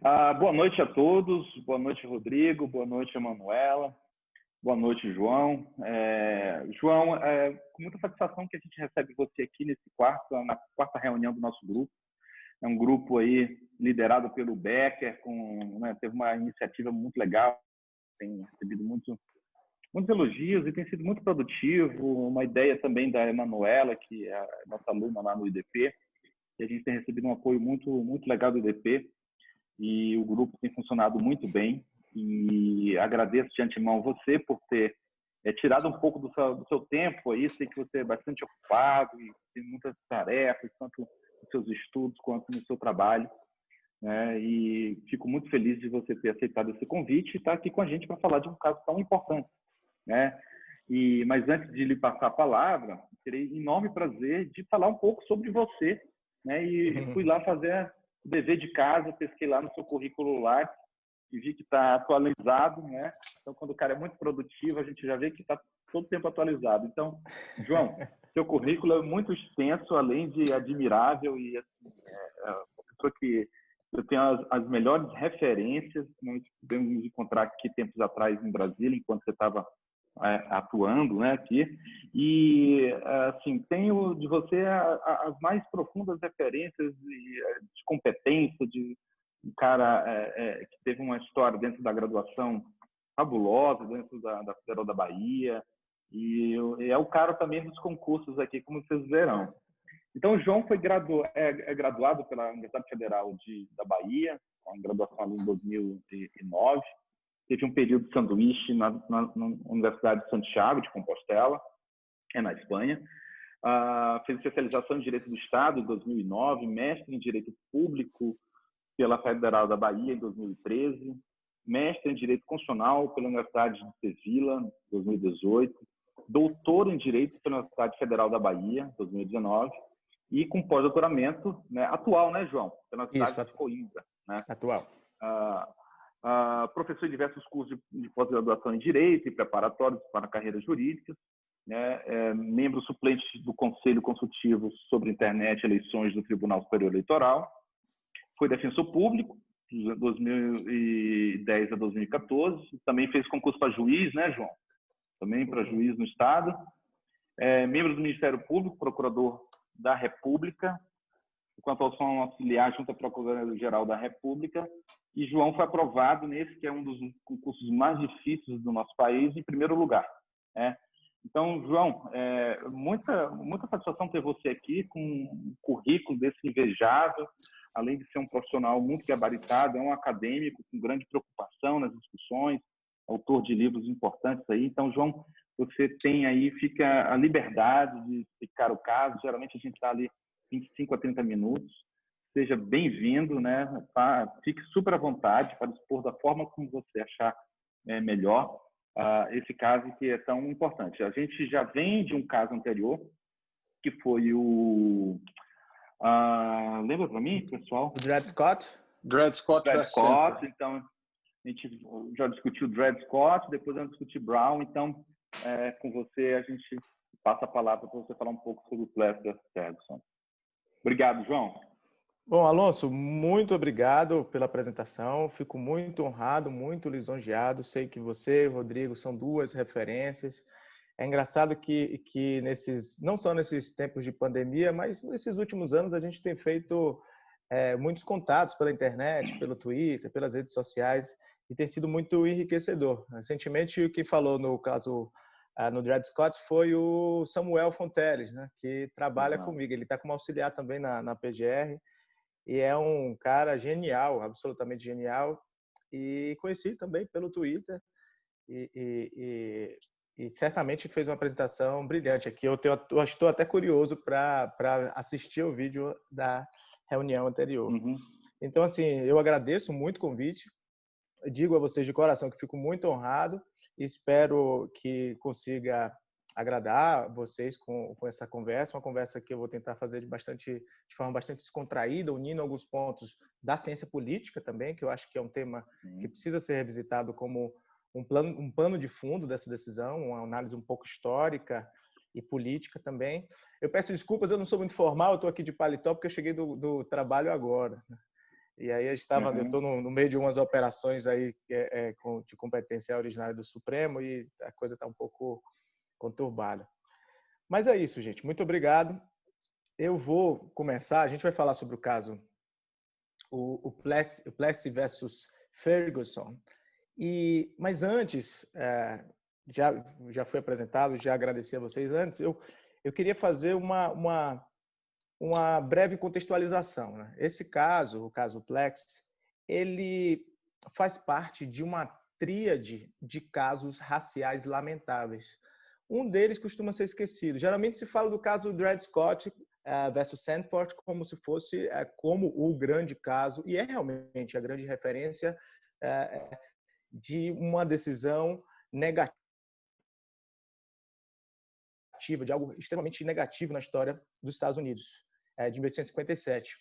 Boa noite a todos, boa noite, Rodrigo, boa noite, Emanuela, boa noite, João. João, com muita satisfação que a gente recebe você aqui na quarta reunião do nosso grupo. É um grupo aí liderado pelo Becker, teve uma iniciativa muito legal, tem recebido muitos elogios e tem sido muito produtivo. Uma ideia também da Emanuela, que é a nossa aluna lá no IDP, e a gente tem recebido um apoio muito legal do IDP. E o grupo tem funcionado muito bem, e agradeço de antemão você por ter tirado um pouco do seu tempo aí. Sei que você é bastante ocupado e tem muitas tarefas, tanto nos seus estudos quanto no seu trabalho, né? E fico muito feliz de você ter aceitado esse convite e estar aqui com a gente para falar de um caso tão importante, né? Mas antes de lhe passar a palavra, terei enorme prazer de falar um pouco sobre você, né? E fui lá fazer o dever de casa, pesquei lá no seu currículo lá e vi que está atualizado, né? Então, quando o cara é muito produtivo, a gente já vê que está todo tempo atualizado. Então, João, seu currículo é muito extenso, além de admirável, e assim, é uma pessoa que eu tenho as melhores referências. Nós pudemos nos encontrar aqui tempos atrás em Brasília, enquanto você estava atuando, né, aqui, e assim, tenho de você as mais profundas referências de competência, de um cara que teve uma história dentro da graduação fabulosa, dentro da Federal da Bahia, e é o cara também dos concursos aqui, como vocês verão. Então, o João foi graduado pela Universidade Federal da Bahia, com graduação ali em 2009, teve um período de sanduíche na Universidade de Santiago de Compostela, na Espanha. Fez especialização em Direito do Estado em 2009, mestre em Direito Público pela Federal da Bahia em 2013, mestre em Direito Constitucional pela Universidade de Sevilla em 2018, doutor em Direito pela Universidade Federal da Bahia em 2019 e com pós-doutoramento, né, atual, né, João? Pela Universidade de Coimbra, né? Atual. Professor em diversos cursos de pós-graduação em Direito e preparatórios para carreiras jurídicas, né? Membro suplente do Conselho Consultivo sobre Internet e Eleições do Tribunal Superior Eleitoral, foi defensor público de 2010 a 2014, também fez concurso para juiz, né, João? Também para juiz no Estado, membro do Ministério Público, procurador da República, enquanto atuação auxiliar junto à Procuradoria-Geral da República. E João foi aprovado nesse, que é um dos concursos mais difíceis do nosso país, em primeiro lugar, né? Então, João, muita satisfação ter você aqui com um currículo desse invejável, além de ser um profissional muito gabaritado, é um acadêmico com grande preocupação nas discussões, autor de livros importantes aí. Então, João, você tem aí, fica a liberdade de explicar o caso. Geralmente a gente está ali 25 a 30 minutos. Seja bem-vindo, né? Fique super à vontade para expor da forma como você achar melhor esse caso que é tão importante. A gente já vem de um caso anterior, que foi o... lembra para mim, pessoal? Dred Scott? Dred Scott. Então, a gente já discutiu Dred Scott, depois vamos discutir Brown. Então, com você, a gente passa a palavra para você falar um pouco sobre o Plessy Ferguson. Obrigado, João. Bom, Alonso, muito obrigado pela apresentação. Fico muito honrado, muito lisonjeado. Sei que você e o Rodrigo são duas referências. É engraçado que não só nesses tempos de pandemia, mas nesses últimos anos a gente tem feito muitos contatos pela internet, pelo Twitter, pelas redes sociais, e tem sido muito enriquecedor. Recentemente, quem falou no caso no Dred Scott foi o Samuel Fonteles, né, que trabalha comigo. Ele está como auxiliar também na PGR, e é um cara genial, absolutamente genial, e conheci também pelo Twitter, e certamente fez uma apresentação brilhante aqui. Eu estou até curioso para assistir o vídeo da reunião anterior. Então, assim, eu agradeço muito o convite, digo a vocês de coração que fico muito honrado e espero que consiga agradar vocês com essa conversa, uma conversa que eu vou tentar fazer de forma bastante descontraída, unindo alguns pontos da ciência política também, que eu acho que é um tema que precisa ser revisitado como um plano de fundo dessa decisão, uma análise um pouco histórica e política também. Eu peço desculpas, eu não sou muito formal, eu estou aqui de paletó porque eu cheguei do trabalho agora. E aí eu Uhum. estou no meio de umas operações aí de competência originária do Supremo e a coisa está um pouco conturbada. Mas é isso, gente. Muito obrigado. Eu vou começar. A gente vai falar sobre o caso o Plessy versus Ferguson. Mas antes, já foi apresentado, já agradeci a vocês antes. Eu queria fazer uma breve contextualização, né? Esse caso, o caso Plex, ele faz parte de uma tríade de casos raciais lamentáveis. Um deles costuma ser esquecido. Geralmente se fala do caso Dred Scott versus Sandford como se fosse como o grande caso, e é realmente a grande referência de uma decisão negativa, de algo extremamente negativo na história dos Estados Unidos, de 1857.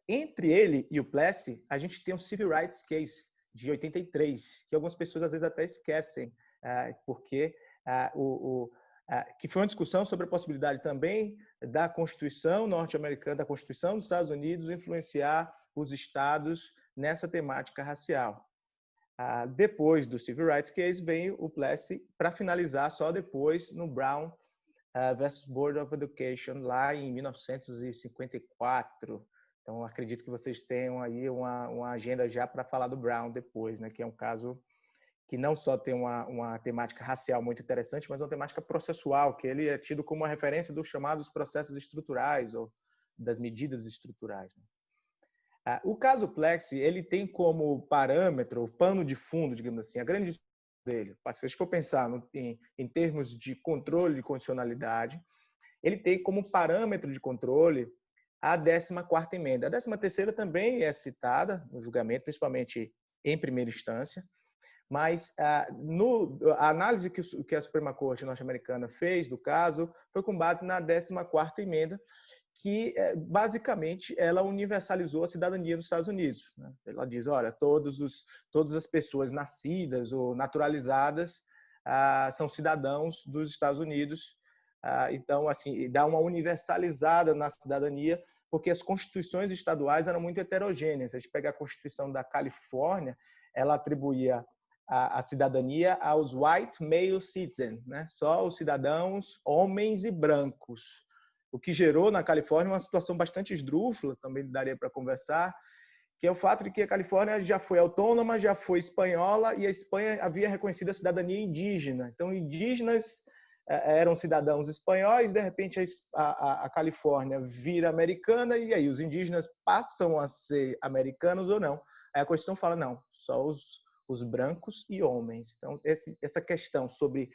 Entre ele e o Plessy, a gente tem o Civil Rights Case, de 83, que algumas pessoas às vezes até esquecem, porque que foi uma discussão sobre a possibilidade também da Constituição norte-americana, da Constituição dos Estados Unidos, influenciar os estados nessa temática racial. Depois do Civil Rights Case, vem o Plessy para finalizar só depois no Brown versus Board of Education, lá em 1954. Então, acredito que vocês tenham aí uma agenda já para falar do Brown depois, né? Que é um caso que não só tem uma temática racial muito interessante, mas uma temática processual, que ele é tido como uma referência dos chamados processos estruturais ou das medidas estruturais. O caso Plessy, ele tem como parâmetro, o pano de fundo, digamos assim, a grande dele, se a gente for pensar em termos de controle de condicionalidade, ele tem como parâmetro de controle a 14ª emenda. A 13ª também é citada no julgamento, principalmente em primeira instância, mas a análise que a Suprema Corte norte-americana fez do caso foi com base na 14ª emenda, que basicamente ela universalizou a cidadania dos Estados Unidos. Né? Ela diz, olha, todas as pessoas nascidas ou naturalizadas são cidadãos dos Estados Unidos. Então, assim, dá uma universalizada na cidadania, porque as constituições estaduais eram muito heterogêneas. A gente pega a Constituição da Califórnia, ela atribuía a cidadania aos white male citizens, né? Só os cidadãos homens e brancos. O que gerou na Califórnia uma situação bastante esdrúxula, também daria para conversar, que é o fato de que a Califórnia já foi autônoma, já foi espanhola, e a Espanha havia reconhecido a cidadania indígena. Então, indígenas eram cidadãos espanhóis, de repente a Califórnia vira americana, e aí os indígenas passam a ser americanos ou não. Aí a Constituição fala, não, só os brancos e homens. Então, essa questão sobre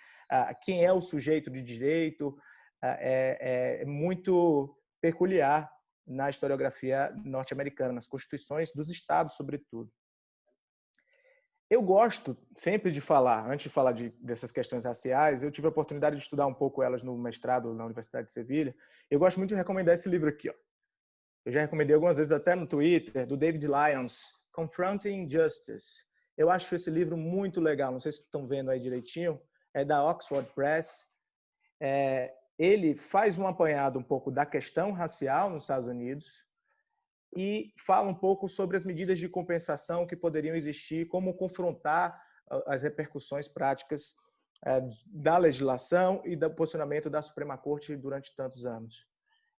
quem é o sujeito de direito é muito peculiar na historiografia norte-americana, nas constituições dos estados, sobretudo. Eu gosto sempre de falar, antes de falar dessas questões raciais, eu tive a oportunidade de estudar um pouco elas no mestrado na Universidade de Sevilha. Eu gosto muito de recomendar esse livro aqui. Ó. Eu já recomendei algumas vezes até no Twitter, do David Lyons, Confronting Justice. Eu acho esse livro muito legal, não sei se estão vendo aí direitinho, é da Oxford Press. Ele faz um apanhado um pouco da questão racial nos Estados Unidos e fala um pouco sobre as medidas de compensação que poderiam existir, como confrontar as repercussões práticas da legislação e do posicionamento da Suprema Corte durante tantos anos.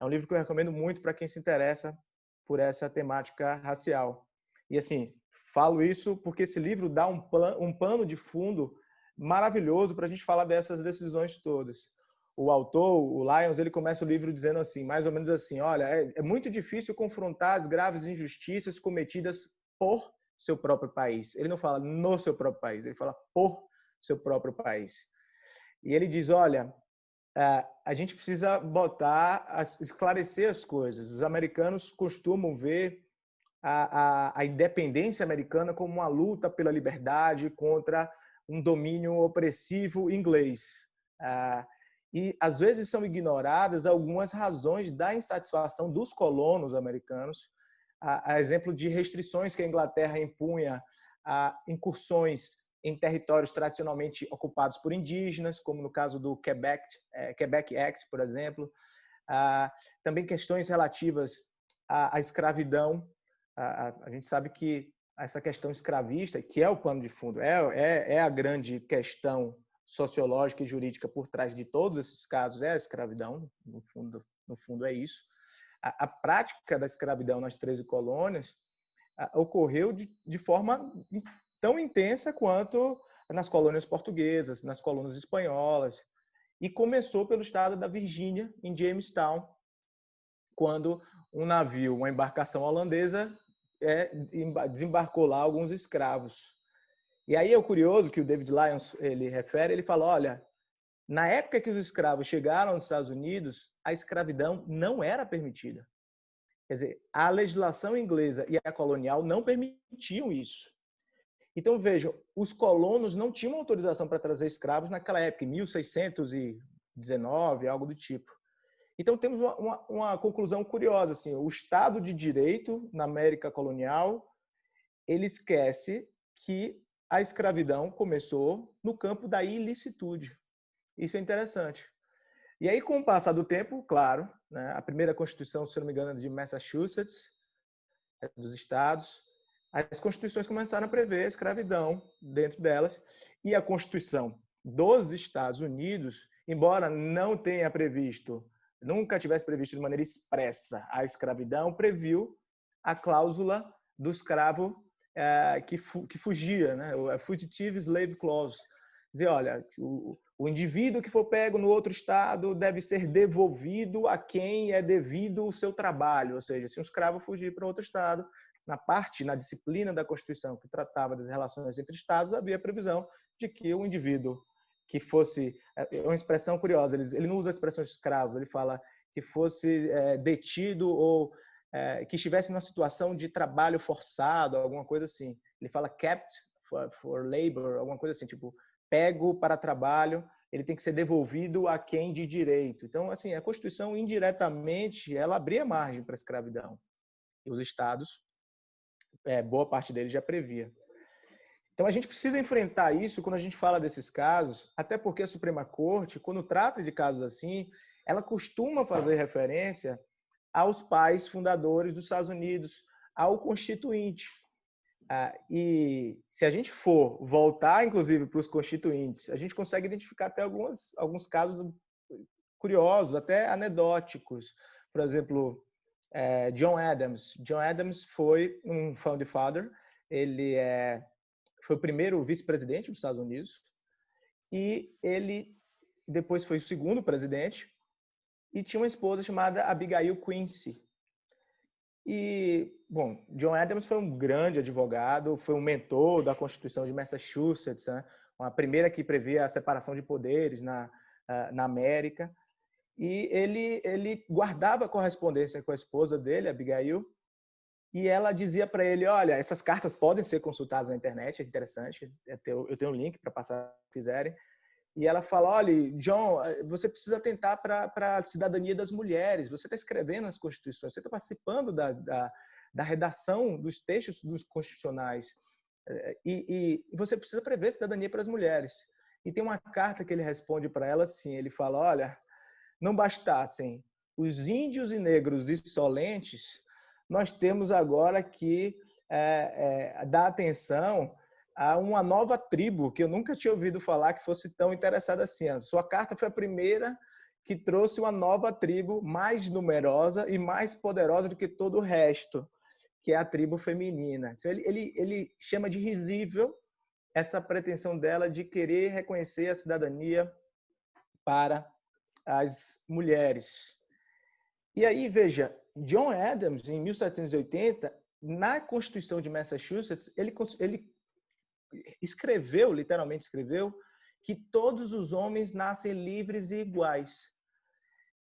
É um livro que eu recomendo muito para quem se interessa por essa temática racial. E, assim, falo isso porque esse livro dá um pano de fundo maravilhoso para a gente falar dessas decisões todas. O autor, o Lyons, ele começa o livro dizendo assim, mais ou menos assim, olha, é muito difícil confrontar as graves injustiças cometidas por seu próprio país. Ele não fala no seu próprio país, ele fala por seu próprio país. E ele diz, olha, a gente precisa esclarecer as coisas. Os americanos costumam ver a independência americana como uma luta pela liberdade contra um domínio opressivo inglês. E, às vezes, são ignoradas algumas razões da insatisfação dos colonos americanos, a exemplo de restrições que a Inglaterra impunha a incursões em territórios tradicionalmente ocupados por indígenas, como no caso do Quebec Act, por exemplo. Também questões relativas à escravidão, a gente sabe que essa questão escravista, que é o pano de fundo, é a grande questão sociológica e jurídica por trás de todos esses casos, é a escravidão, no fundo é isso. A prática da escravidão nas 13 colônias ocorreu de forma tão intensa quanto nas colônias portuguesas, nas colônias espanholas, e começou pelo estado da Virgínia, em Jamestown, quando um navio, uma embarcação holandesa, desembarcou lá alguns escravos. E aí é o curioso que o David Lyons ele refere, ele fala, olha, na época que os escravos chegaram nos Estados Unidos, a escravidão não era permitida. Quer dizer, a legislação inglesa e a colonial não permitiam isso. Então, vejam, os colonos não tinham autorização para trazer escravos naquela época, em 1619, algo do tipo. Então, temos uma conclusão curiosa. Assim, o Estado de Direito na América colonial, ele esquece que a escravidão começou no campo da ilicitude. Isso é interessante. E aí, com o passar do tempo, claro, né, a primeira Constituição, se não me engano, é de Massachusetts, dos estados, as constituições começaram a prever a escravidão dentro delas, e a Constituição dos Estados Unidos, embora não tenha previsto, nunca tivesse previsto de maneira expressa a escravidão, previu a cláusula do escravo que fugia, né? A Fugitive Slave Clause. Dizer, olha, o indivíduo que for pego no outro estado deve ser devolvido a quem é devido o seu trabalho. Ou seja, se um escravo fugir para outro estado, na disciplina da Constituição que tratava das relações entre estados, havia previsão de que o indivíduo que fosse... É uma expressão curiosa, ele não usa a expressão escravo, ele fala que fosse detido ou que estivesse numa situação de trabalho forçado, alguma coisa assim. Ele fala kept for labor, alguma coisa assim, tipo, pego para trabalho, ele tem que ser devolvido a quem de direito. Então, assim, a Constituição, indiretamente, ela abria margem para a escravidão. E os estados, boa parte deles já previa. Então, a gente precisa enfrentar isso quando a gente fala desses casos, até porque a Suprema Corte, quando trata de casos assim, ela costuma fazer referência aos pais fundadores dos Estados Unidos, ao Constituinte. E se a gente for voltar, inclusive, para os constituintes, a gente consegue identificar até alguns casos curiosos, até anedóticos. Por exemplo, John Adams. John Adams foi um founding father, ele foi o primeiro vice-presidente dos Estados Unidos e ele depois foi o segundo presidente e tinha uma esposa chamada Abigail Quincy. E, bom, John Adams foi um grande advogado, foi um mentor da Constituição de Massachusetts, né? A primeira que previa a separação de poderes na América. E ele guardava correspondência com a esposa dele, Abigail, e ela dizia para ele, olha, essas cartas podem ser consultadas na internet, é interessante, eu tenho um link para passar se quiserem. E ela fala, olha, John, você precisa atentar para a cidadania das mulheres, você está escrevendo as constituições, você está participando da redação dos textos dos constitucionais, e você precisa prever cidadania para as mulheres. E tem uma carta que ele responde para ela assim, ele fala, olha, não bastassem os índios e negros insolentes, nós temos agora que dar atenção a uma nova tribo, que eu nunca tinha ouvido falar que fosse tão interessada assim. A sua carta foi a primeira que trouxe uma nova tribo mais numerosa e mais poderosa do que todo o resto, que é a tribo feminina. Então, ele chama de risível essa pretensão dela de querer reconhecer a cidadania para as mulheres. E aí, veja, John Adams, em 1780, na Constituição de Massachusetts, ele escreveu, literalmente escreveu, que todos os homens nascem livres e iguais.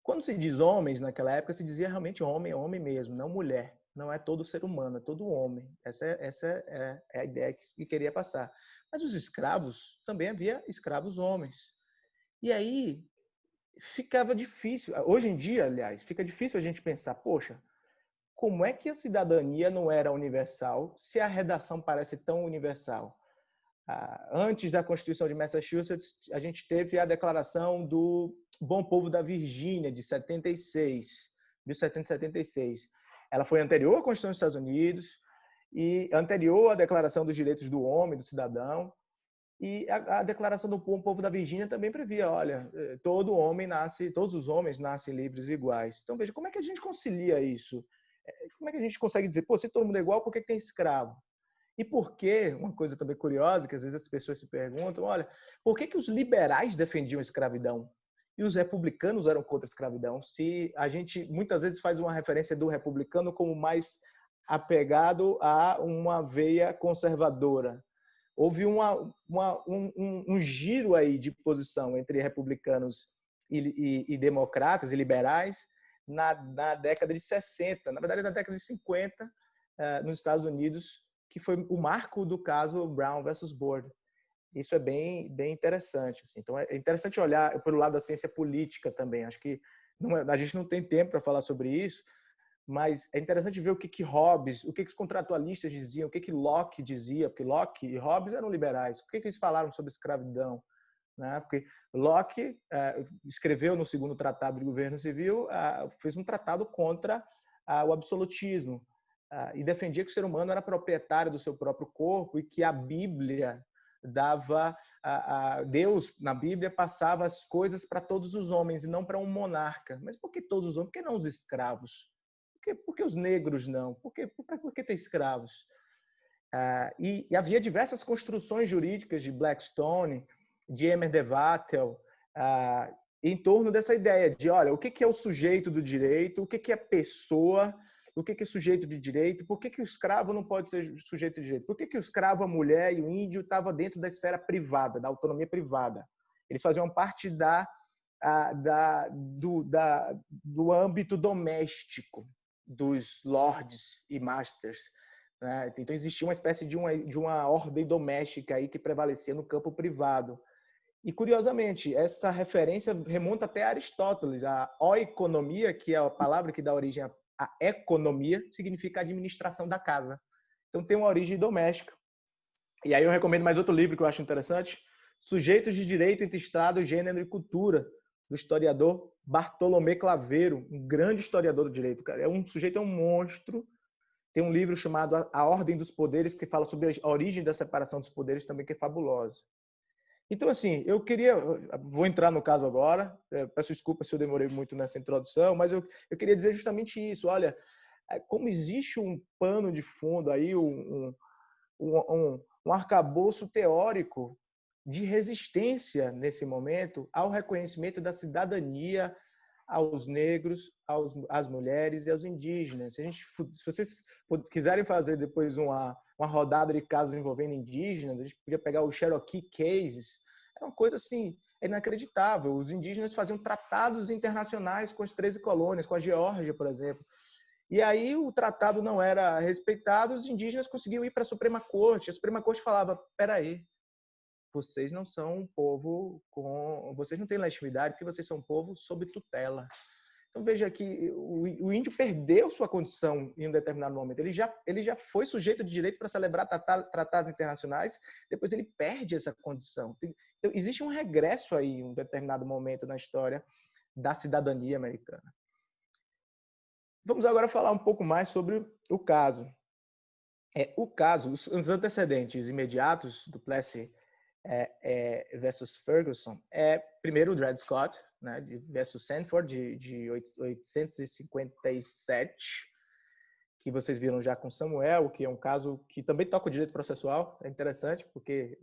Quando se diz homens, naquela época, se dizia realmente homem, homem mesmo, não mulher. Não é todo ser humano, é todo homem. Essa é a ideia que queria passar. Mas os escravos, também havia escravos homens. E aí, ficava difícil, hoje em dia, aliás, fica difícil a gente pensar, poxa, como é que a cidadania não era universal se a redação parece tão universal? Antes da Constituição de Massachusetts, a gente teve a Declaração do Bom Povo da Virgínia, de 1776. ela foi anterior à Constituição dos Estados Unidos e anterior à Declaração dos Direitos do Homem, do Cidadão. E a Declaração do Povo da Virgínia também previa, olha, todos os homens nascem livres e iguais. Então, veja, como é que a gente concilia isso? Como é que a gente consegue dizer, pô, se todo mundo é igual, por que tem escravo? E por que, uma coisa também curiosa, que às vezes as pessoas se perguntam, olha, por que os liberais defendiam a escravidão e os republicanos eram contra a escravidão? Se a gente muitas vezes faz uma referência do republicano como mais apegado a uma veia conservadora. Houve um giro aí de posição entre republicanos e democratas e liberais na década de 60, na verdade na década de 50, nos Estados Unidos, que foi o marco do caso Brown versus Board. Isso é bem interessante. Assim. Então, é interessante olhar pelo lado da ciência política também. Acho que a gente não tem tempo para falar sobre isso, mas é interessante ver o que Hobbes, o que os contratualistas diziam, o que Locke dizia, porque Locke e Hobbes eram liberais. O que eles falaram sobre escravidão? Né? Porque Locke escreveu no segundo tratado de governo civil, fez um tratado contra o absolutismo e defendia que o ser humano era proprietário do seu próprio corpo e que a Bíblia dava Deus na Bíblia passava as coisas para todos os homens e não para um monarca. Mas por que todos os homens? Por que não os escravos? Por que os negros não? Por que ter escravos? E havia diversas construções jurídicas de Blackstone, de Emer de Vattel, em torno dessa ideia de, olha, o que é o sujeito do direito, o que é pessoa, o que é sujeito de direito, por que o escravo não pode ser sujeito de direito, por que o escravo, a mulher e o índio estavam dentro da esfera privada, da autonomia privada. Eles faziam parte do âmbito doméstico dos lords e masters. Né? Então existia uma espécie de uma ordem doméstica aí que prevalecia no campo privado. E, curiosamente, essa referência remonta até a Aristóteles. A oikonomia, que é a palavra que dá origem à economia, significa administração da casa. Então tem uma origem doméstica. E aí eu recomendo mais outro livro que eu acho interessante, Sujeitos de Direito entre Estado, Gênero e Cultura, do historiador Bartolomé Claveiro, um grande historiador do direito. Cara. É um monstro. Tem um livro chamado A Ordem dos Poderes, que fala sobre a origem da separação dos poderes, também que é fabuloso. Então, assim, vou entrar no caso agora, peço desculpa se eu demorei muito nessa introdução, mas eu queria dizer justamente isso. Olha, como existe um pano de fundo aí, um arcabouço teórico de resistência nesse momento ao reconhecimento da cidadania aos negros, às mulheres e aos indígenas. Se vocês quiserem fazer depois uma rodada de casos envolvendo indígenas, a gente podia pegar o Cherokee Cases. É uma coisa assim inacreditável. Os indígenas faziam tratados internacionais com as 13 colônias, com a Geórgia, por exemplo. E aí o tratado não era respeitado, os indígenas conseguiam ir para a Suprema Corte. A Suprema Corte falava, peraí, vocês não são um povo vocês não têm legitimidade porque vocês são um povo sob tutela. Então veja que o índio perdeu sua condição em um determinado momento. Ele já foi sujeito de direito para celebrar tratados internacionais, depois ele perde essa condição. Então existe um regresso aí em um determinado momento na história da cidadania americana. Vamos agora falar um pouco mais sobre o caso. Os antecedentes imediatos do Plessy versus Ferguson primeiro o Dred Scott, né, versus Sanford de 857, que vocês viram já com Samuel, que é um caso que também toca o direito processual. É interessante porque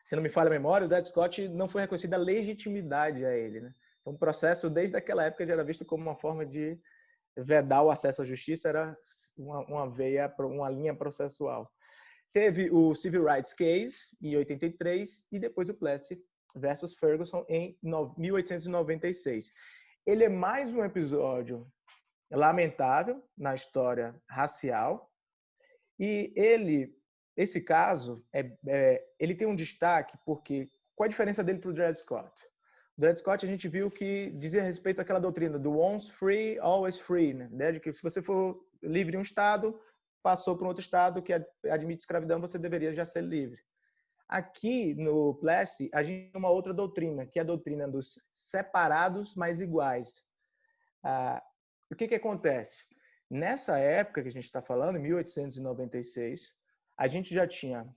se não me falha a memória, o Dred Scott não foi reconhecida a legitimidade a ele, né? Então o processo desde aquela época já era visto como uma forma de vedar o acesso à justiça, era uma linha processual. Teve o Civil Rights Case, em 83, e depois o Plessy versus Ferguson, em 1896. Ele é mais um episódio lamentável na história racial, e esse caso, ele tem um destaque porque, qual a diferença dele para o Dred Scott? O Dred Scott, a gente viu que dizia respeito àquela doutrina do once free, always free, né? De que se você for livre em um estado, passou para um outro estado que admite escravidão, você deveria já ser livre. Aqui no Plessy, a gente tem uma outra doutrina, que é a doutrina dos separados, mas iguais. O que acontece? Nessa época que a gente está falando, 1896, a gente já tinha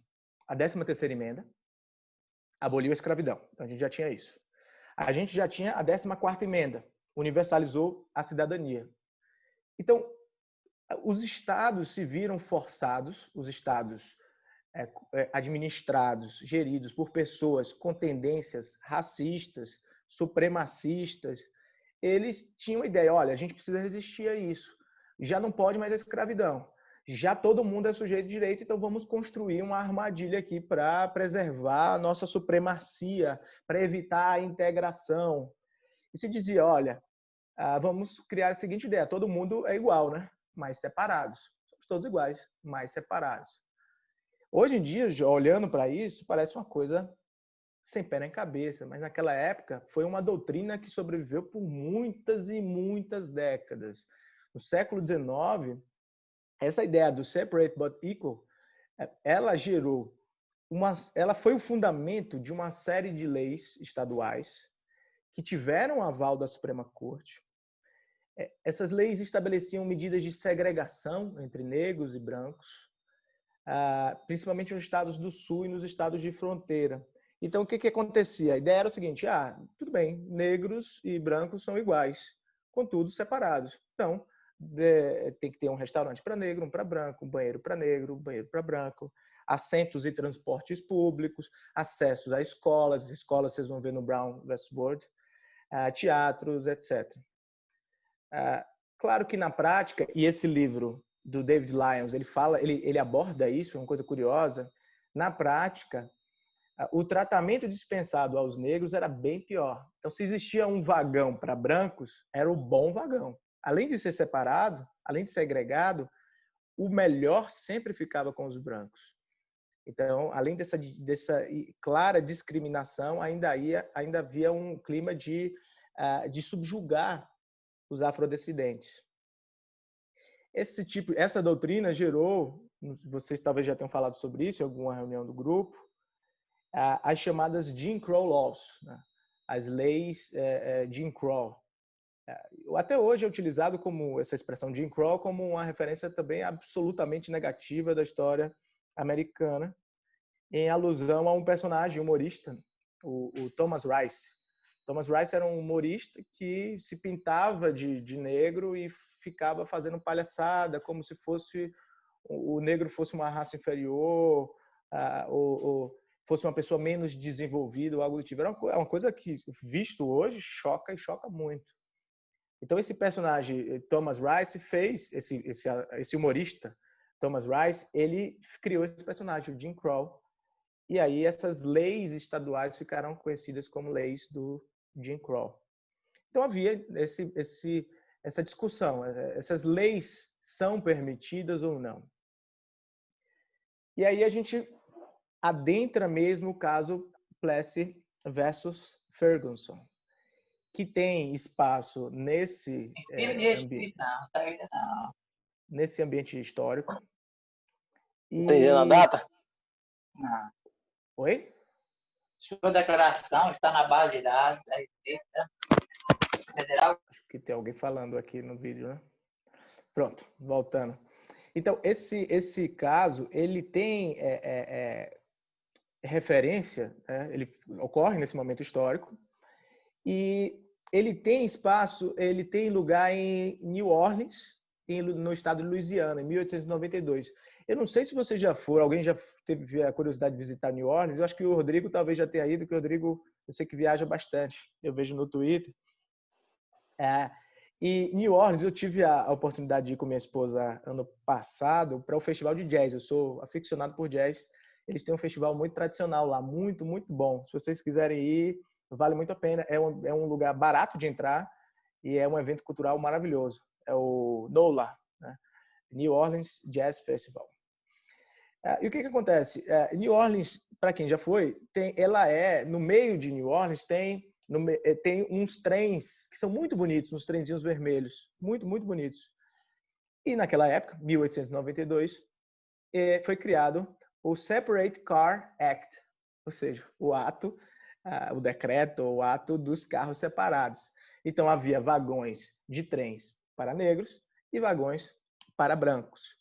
a 13ª emenda, aboliu a escravidão. Então, a gente já tinha isso. A gente já tinha a 14ª emenda, universalizou a cidadania. Então, os estados se viram forçados, os estados administrados, geridos por pessoas com tendências racistas, supremacistas, eles tinham a ideia, olha, a gente precisa resistir a isso. Já não pode mais a escravidão. Já todo mundo é sujeito de direito, então vamos construir uma armadilha aqui para preservar a nossa supremacia, para evitar a integração. E se dizia, olha, vamos criar a seguinte ideia, todo mundo é igual, né? Mas separados. Somos todos iguais, mas separados. Hoje em dia, olhando para isso, parece uma coisa sem pé nem cabeça, mas naquela época foi uma doutrina que sobreviveu por muitas e muitas décadas. No século XIX, essa ideia do separate but equal, ela ela foi o fundamento de uma série de leis estaduais que tiveram aval da Suprema Corte. Essas leis estabeleciam medidas de segregação entre negros e brancos, principalmente nos estados do sul e nos estados de fronteira. Então, o que acontecia? A ideia era o seguinte, tudo bem, negros e brancos são iguais, contudo separados. Então, tem que ter um restaurante para negro, um para branco, um banheiro para negro, um banheiro para branco, assentos e transportes públicos, acessos a escolas vocês vão ver no Brown vs. Board, teatros, etc. Claro que na prática, e esse livro do David Lyons, ele aborda isso, é uma coisa curiosa, na prática, o tratamento dispensado aos negros era bem pior. Então, se existia um vagão para brancos, era o bom vagão. Além de ser separado, além de ser segregado, o melhor sempre ficava com os brancos. Então, além dessa clara discriminação, ainda havia um clima de subjugar os afrodescendentes. Essa doutrina gerou, vocês talvez já tenham falado sobre isso em alguma reunião do grupo, as chamadas Jim Crow Laws, né? As leis Jim Crow. Até hoje é utilizado como essa expressão Jim Crow como uma referência também absolutamente negativa da história americana, em alusão a um personagem humorista, o Thomas Rice. Thomas Rice era um humorista que se pintava de negro e ficava fazendo palhaçada, como se o negro fosse uma raça inferior, ou fosse uma pessoa menos desenvolvida ou algo do tipo. É uma coisa que, visto hoje, choca e choca muito. Então, esse personagem, Thomas Rice, esse humorista, Thomas Rice, ele criou esse personagem, o Jim Crow, e aí essas leis estaduais ficaram conhecidas como leis do Jim Crow. Então, havia essa discussão, essas leis são permitidas ou não. E aí a gente adentra mesmo o caso Plessy versus Ferguson, que tem espaço nesse ambiente histórico. Está dizendo a data? Não. Oi? Sua declaração está na base de dados da Receita Federal. Acho que tem alguém falando aqui no vídeo, né? Pronto, voltando. Então, esse caso, ele tem referência, ele ocorre nesse momento histórico, e ele tem espaço, ele tem lugar em New Orleans, no estado de Louisiana, em 1892. Eu não sei se você já for, alguém já teve a curiosidade de visitar New Orleans, eu acho que o Rodrigo talvez já tenha ido, porque o Rodrigo, eu sei que viaja bastante, eu vejo no Twitter. E New Orleans, eu tive a oportunidade de ir com minha esposa ano passado para o festival de jazz. Eu sou aficionado por jazz. Eles têm um festival muito tradicional lá, muito, muito bom. Se vocês quiserem ir, vale muito a pena. É um lugar barato de entrar e é um evento cultural maravilhoso. É o NOLA, né? New Orleans Jazz Festival. E o que acontece? New Orleans, para quem já foi, no meio de New Orleans tem uns trens que são muito bonitos, uns trenzinhos vermelhos, muito, muito bonitos. E naquela época, 1892, foi criado o Separate Car Act, ou seja, o decreto, o ato dos carros separados. Então, havia vagões de trens para negros e vagões para brancos.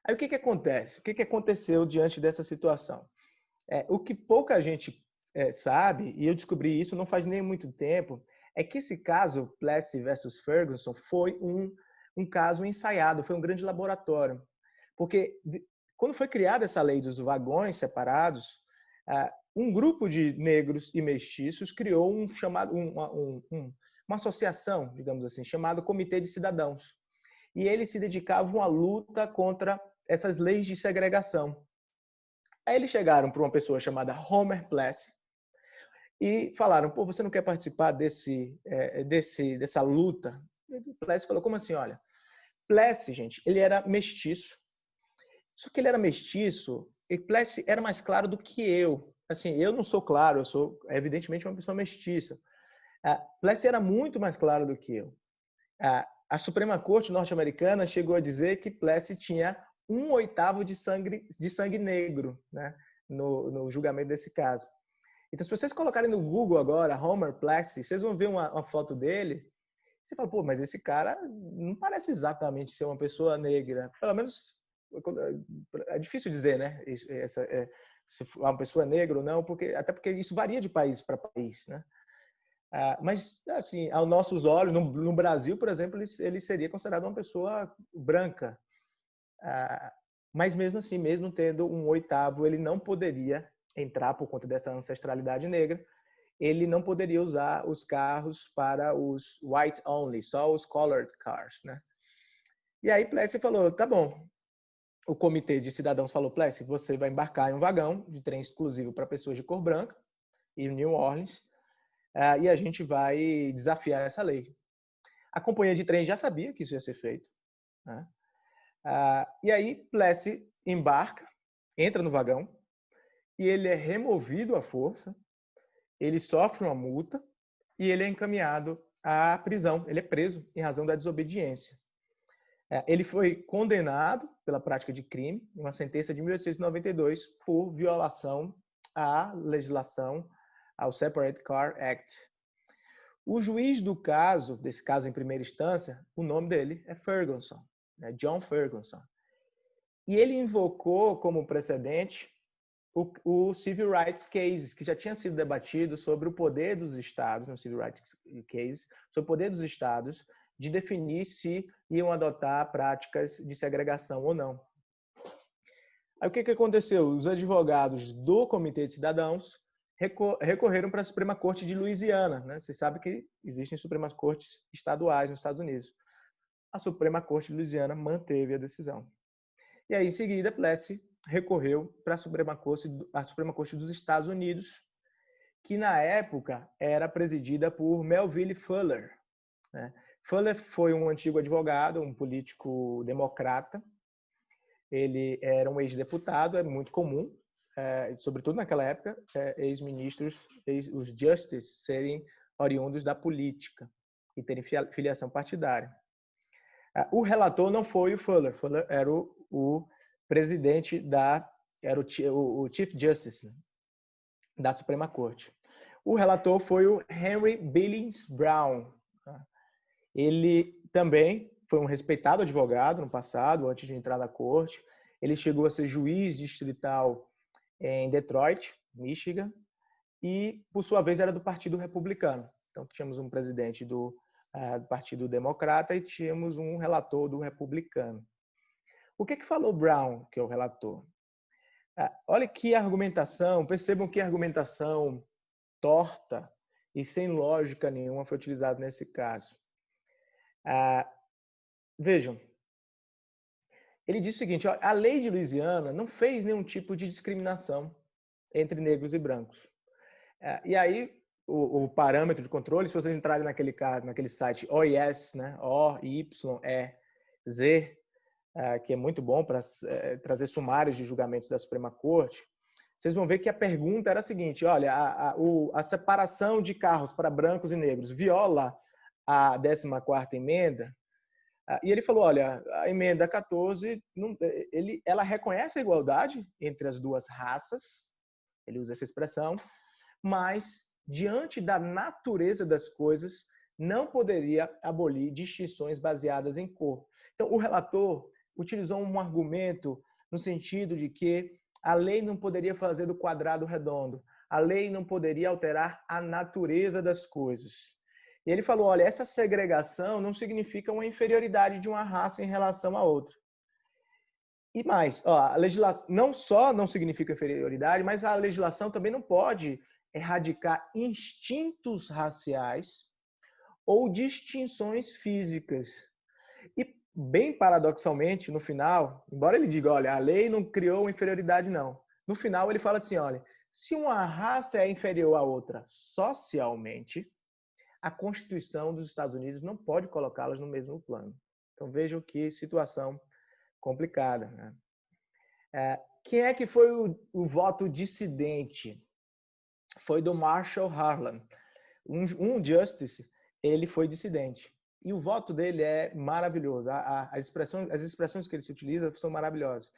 Aí o que acontece? O que aconteceu diante dessa situação? O que pouca gente sabe, e eu descobri isso não faz nem muito tempo, é que esse caso, Plessy versus Ferguson, foi um caso ensaiado, foi um grande laboratório. Porque quando foi criada essa lei dos vagões separados, um grupo de negros e mestiços criou uma associação, digamos assim, chamada Comitê de Cidadãos. E eles se dedicavam à luta contra essas leis de segregação. Aí eles chegaram para uma pessoa chamada Homer Plessy e falaram: pô, você não quer participar dessa luta? E o Plessy falou: como assim? Olha, Plessy, gente, ele era mestiço. Só que ele era mestiço e Plessy era mais claro do que eu. Assim, eu não sou claro, eu sou evidentemente uma pessoa mestiça. Plessy era muito mais claro do que eu. A Suprema Corte norte-americana chegou a dizer que Plessy tinha 1/8 de sangue negro, né, no julgamento desse caso. Então, se vocês colocarem no Google agora, Homer Plessy, vocês vão ver uma foto dele. Você fala, pô, mas esse cara não parece exatamente ser uma pessoa negra. Pelo menos, é difícil dizer, né? Se é uma pessoa negra ou não, até porque isso varia de país para país, né? Mas, assim, aos nossos olhos, no Brasil, por exemplo, ele seria considerado uma pessoa branca. Mas mesmo assim, mesmo tendo 1/8, ele não poderia entrar por conta dessa ancestralidade negra. Ele não poderia usar os carros para os white only, só os colored cars, né? E aí Plessy falou, tá bom. O comitê de cidadãos falou, Plessy, você vai embarcar em um vagão de trem exclusivo para pessoas de cor branca, em New Orleans, e a gente vai desafiar essa lei. A companhia de trem já sabia que isso ia ser feito, né? E aí Plessy embarca, entra no vagão, e ele é removido à força, ele sofre uma multa e ele é encaminhado à prisão. Ele é preso em razão da desobediência. Ele foi condenado pela prática de crime, uma sentença de 1892, por violação à legislação, ao Separate Car Act. O juiz desse caso em primeira instância, o nome dele é Ferguson, né? John Ferguson. E ele invocou como precedente o Civil Rights Cases, que já tinha sido debatido sobre o poder dos estados, no Civil Rights Case, sobre o poder dos estados de definir se iam adotar práticas de segregação ou não. Aí o que aconteceu? Os advogados do Comitê de Cidadãos recorreram para a Suprema Corte de Louisiana, né? Você sabe que existem Supremas Cortes estaduais nos Estados Unidos. A Suprema Corte de Louisiana manteve a decisão. E aí, em seguida, Plessy recorreu para a Suprema Corte dos Estados Unidos, que na época era presidida por Melville Fuller, né? Fuller foi um antigo advogado, um político democrata. Ele era um ex-deputado, era muito comum, sobretudo naquela época, ex-ministros, os justices serem oriundos da política e terem filiação partidária. O relator não foi o Fuller. Fuller era o presidente era o Chief Justice da Suprema Corte. O relator foi o Henry Billings Brown. Ele também foi um respeitado advogado no passado, antes de entrar na corte. Ele chegou a ser juiz distrital em Detroit, Michigan, e, por sua vez, era do Partido Republicano. Então, tínhamos um presidente do Partido Democrata e tínhamos um relator do Republicano. O que falou Brown, que é o relator? Olha que argumentação, percebam que argumentação torta e sem lógica nenhuma foi utilizada nesse caso. Vejam, ele diz o seguinte, ó, a lei de Louisiana não fez nenhum tipo de discriminação entre negros e brancos. E aí, o parâmetro de controle, se vocês entrarem naquele site OIS, né, OYEZ, que é muito bom para trazer sumários de julgamentos da Suprema Corte, vocês vão ver que a pergunta era a seguinte, olha, a separação de carros para brancos e negros viola a 14ª emenda? E ele falou, olha, a emenda 14, ela reconhece a igualdade entre as duas raças, ele usa essa expressão, mas, diante da natureza das coisas, não poderia abolir distinções baseadas em cor. Então, o relator utilizou um argumento no sentido de que a lei não poderia fazer do quadrado redondo, a lei não poderia alterar a natureza das coisas. E ele falou, olha, essa segregação não significa uma inferioridade de uma raça em relação à outra. E mais, ó, a legislação não só não significa inferioridade, mas a legislação também não pode erradicar instintos raciais ou distinções físicas. E, bem paradoxalmente, no final, embora ele diga, olha, a lei não criou inferioridade, não. No final, ele fala assim, olha, se uma raça é inferior à outra socialmente, a Constituição dos Estados Unidos não pode colocá-las no mesmo plano. Então, vejam que situação complicada. Né? Quem é que foi o voto dissidente? Foi do Marshall Harlan. Um justice, ele foi dissidente. E o voto dele é maravilhoso. As expressões que ele se utiliza são maravilhosas.